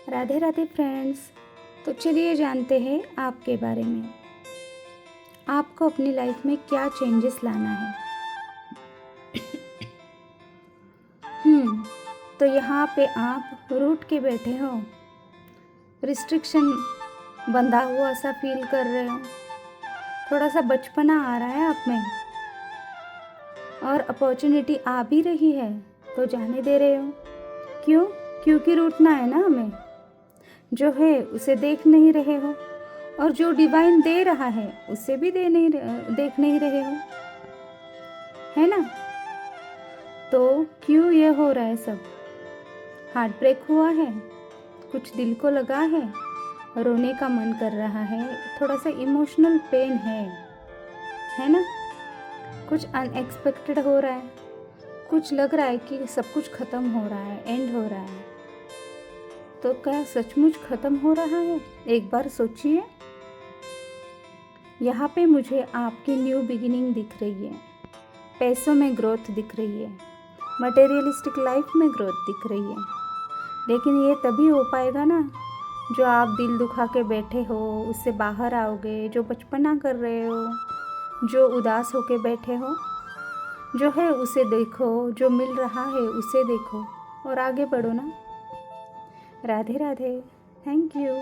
Radhe Radhe friends. तो चलिए जानते हैं आपके बारे में। आपको अपनी लाइफ में क्या चेंजेस लाना है। तो यहाँ पे आप रूठ के बैठे हो, रिस्ट्रिक्शन बंधा हुआ सा फील कर रहे हो, थोड़ा सा बचपना आ रहा है आप में और अपॉर्चुनिटी आ भी रही है तो जाने दे रहे हो। क्यों? क्योंकि रूठना है ना हमें। जो है उसे देख नहीं रहे हो और जो डिवाइन दे रहा है उसे भी देख नहीं रहे हो, है ना। तो क्यों ये हो रहा है सब? हार्ट ब्रेक हुआ है, कुछ दिल को लगा है, रोने का मन कर रहा है, थोड़ा सा इमोशनल पेन है ना। कुछ अनएक्सपेक्टेड हो रहा है, कुछ लग रहा है कि सब कुछ ख़त्म हो रहा है, एंड हो रहा है। तो क्या सचमुच ख़त्म हो रहा है? एक बार सोचिए। यहाँ पे मुझे आपकी न्यू बिगिनिंग दिख रही है, पैसों में ग्रोथ दिख रही है, मटेरियलिस्टिक लाइफ में ग्रोथ दिख रही है। लेकिन ये तभी हो पाएगा ना जो आप दिल दुखा के बैठे हो उससे बाहर आओगे, जो बचपना कर रहे हो, जो उदास होके बैठे हो, जो है उसे देखो, जो मिल रहा है उसे देखो और आगे बढ़ो ना। राधे राधे। Thank you.